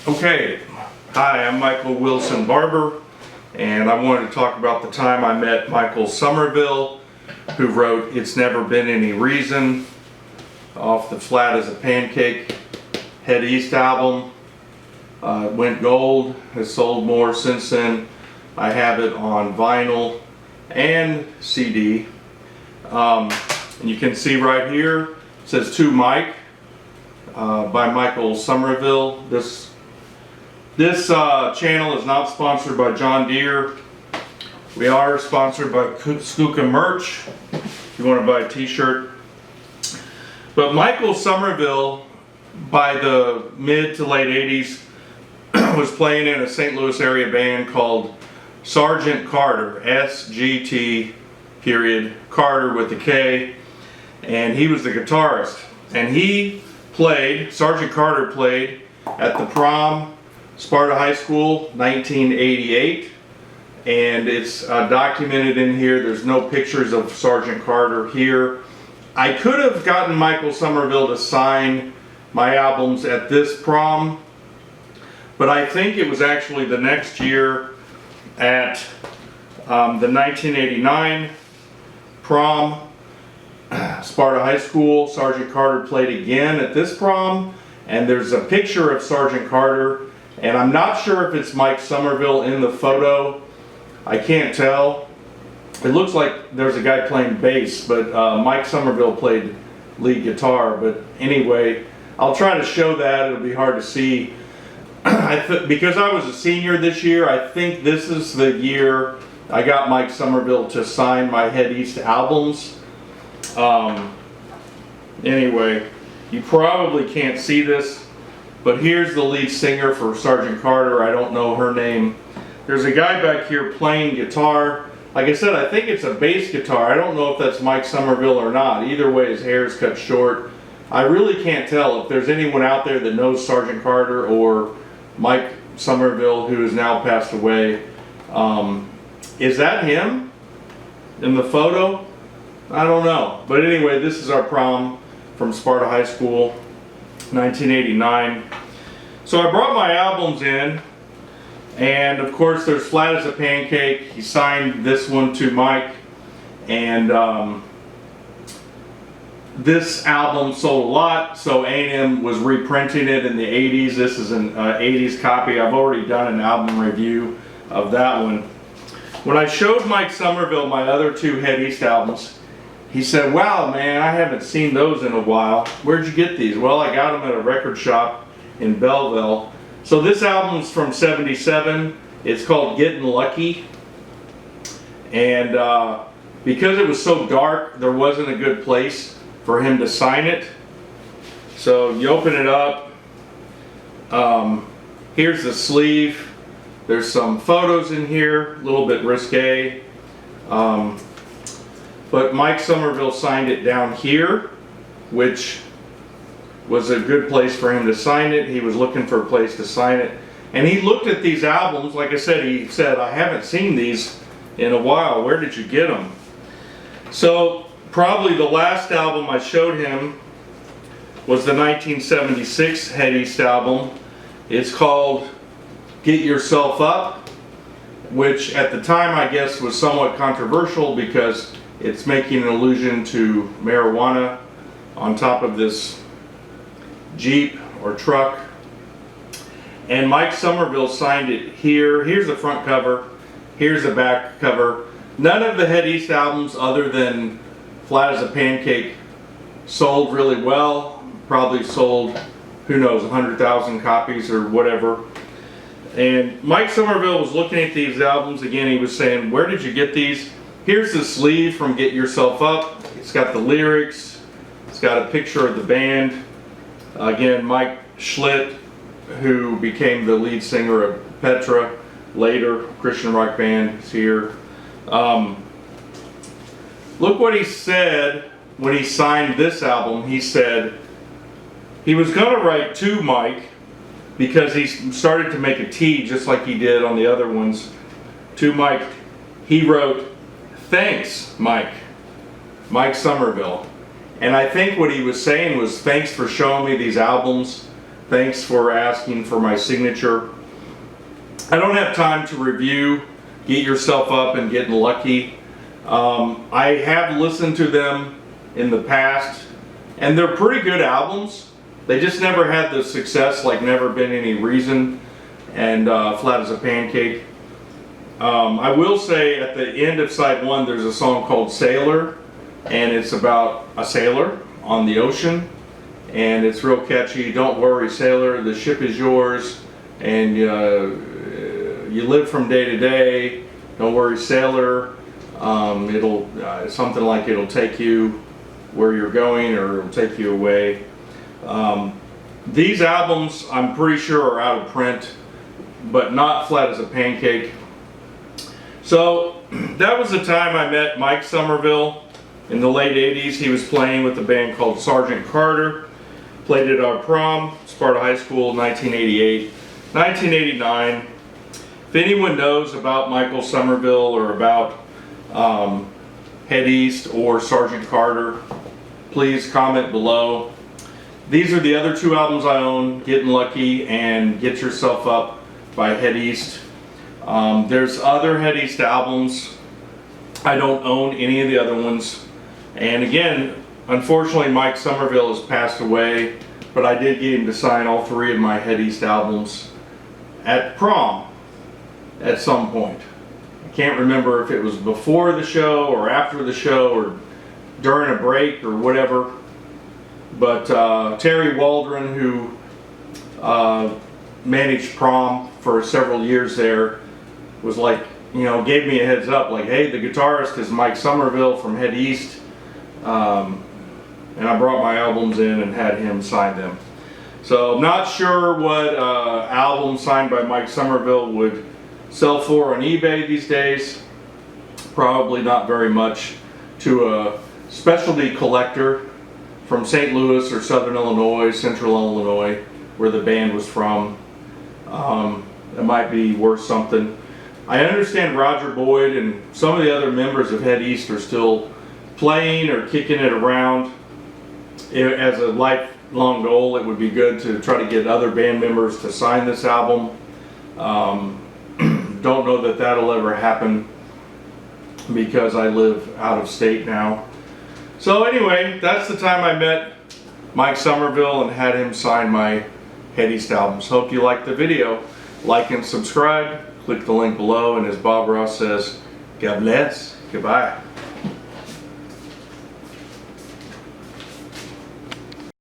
Okay, hi, I'm Michael Wilson Barber, and I wanted to talk about the time I met Michael Somerville, who wrote It's Never Been Any Reason off the Flat as a Pancake Head East album. It went gold, has sold more since then. I have it on vinyl and CD. And you can see right here, it says To Mike by Michael Somerville. This channel is not sponsored by John Deere. We are sponsored by Skooka Merch, if you want to buy a t-shirt. But Michael Somerville, by the mid to late 80s, was playing in a St. Louis area band called Sergeant Karter, S-G-T period, Karter with a K, and he was the guitarist. And he played, Sergeant Karter played at the prom, Sparta High School, 1988, and it's documented in here. There's no pictures of Sergeant Karter here. I could have gotten Michael Somerville to sign my albums at this prom, but I think it was actually the next year at the 1989 prom, Sparta High School. Sergeant Karter played again at this prom, and there's a picture of Sergeant Karter. And I'm not sure if it's Mike Somerville in the photo. I can't tell. It looks like there's a guy playing bass, but Mike Somerville played lead guitar. But anyway, I'll try to show that. It'll be hard to see. Because I was a senior this year, I think this is the year I got Mike Somerville to sign my Head East albums. Anyway, you probably can't see this, but here's the lead singer for Sergeant Karter. I don't know her name. There's a guy back here playing guitar. Like I said, I think it's a bass guitar. I don't know if that's Mike Somerville or not. Either way, his hair is cut short. I really can't tell. If there's anyone out there that knows Sergeant Karter or Mike Somerville, who has now passed away, is that him in the photo? I don't know. But anyway, this is our prom from Sparta High School, 1989. So I brought my albums in, and of course there's Flat as a Pancake. He signed this one to Mike, and this album sold a lot, so A&M was reprinting it in the 80s. This is an 80s copy. I've already done an album review of that one. When I showed Mike Somerville my other two Head East albums, he said, "Wow, man, I haven't seen those in a while. Where'd you get these?" Well, I got them at a record shop in Belleville. So this album's from '77. It's called Getting Lucky. And because it was so dark, there wasn't a good place for him to sign it. So you open it up. Here's the sleeve. There's some photos in here, a little bit risque. But Mike Somerville signed it down here, which was a good place for him to sign it. He was looking for a place to sign it. And he looked at these albums. Like I said, he said, "I haven't seen these in a while. Where did you get them?" So probably the last album I showed him was the 1976 Head East album. It's called Get Yourself Up, which at the time I guess was somewhat controversial because it's making an allusion to marijuana on top of this Jeep or truck. And Mike Somerville signed it here. Here's the front cover. Here's the back cover. None of the Head East albums other than Flat as a Pancake sold really well. Probably sold, who knows, 100,000 copies or whatever. And Mike Somerville was looking at these albums again. He was saying, "Where did you get these?" Here's the sleeve from Get Yourself Up. It's got the lyrics. It's got a picture of the band. Again, Mike Schlitt, who became the lead singer of Petra, later Christian rock band, is here. Look what he said when he signed this album. He said he was going to write to Mike because he started to make a T just like he did on the other ones. To Mike, he wrote, "Thanks, Mike." Mike Somerville. And I think what he was saying was, thanks for showing me these albums. Thanks for asking for my signature. I don't have time to review Get Yourself Up and Getting Lucky. I have listened to them in the past, and they're pretty good albums. They just never had the success like Never Been Any Reason and Flat as a Pancake. I will say at the end of side 1 there's a song called Sailor, and it's about a sailor on the ocean, and it's real catchy. Don't worry sailor, the ship is yours, and you live from day to day. Don't worry sailor, it'll something like it'll take you where you're going, or it'll take you away. These albums I'm pretty sure are out of print, but not Flat as a Pancake. So that was the time I met Mike Somerville in the late 80s. He was playing with a band called Sergeant Karter. Played at our prom, Sparta High School, 1988. 1989. If anyone knows about Michael Somerville or about Head East or Sergeant Karter, please comment below. These are the other 2 albums I own, Getting Lucky and Get Yourself Up by Head East. There's other Head East albums. I don't own any of the other ones. And again, unfortunately Mike Somerville has passed away, but I did get him to sign all 3 of my Head East albums at prom at some point. I can't remember if it was before the show or after the show or during a break or whatever. But Terry Waldron, who managed prom for several years there, was like, you know, gave me a heads up, like, hey, the guitarist is Mike Somerville from Head East. And I brought my albums in and had him sign them. So I'm not sure what album signed by Mike Somerville would sell for on eBay these days. Probably not very much to a specialty collector from St. Louis or Southern Illinois, Central Illinois, where the band was from. It might be worth something. I understand Roger Boyd and some of the other members of Head East are still playing or kicking it around. As a lifelong goal, it would be good to try to get other band members to sign this album. Don't know that that'll ever happen because I live out of state now. So anyway, that's the time I met Mike Somerville and had him sign my Head East albums. Hope you liked the video. Like and subscribe. Click the link below, and as Bob Ross says, God bless. Goodbye.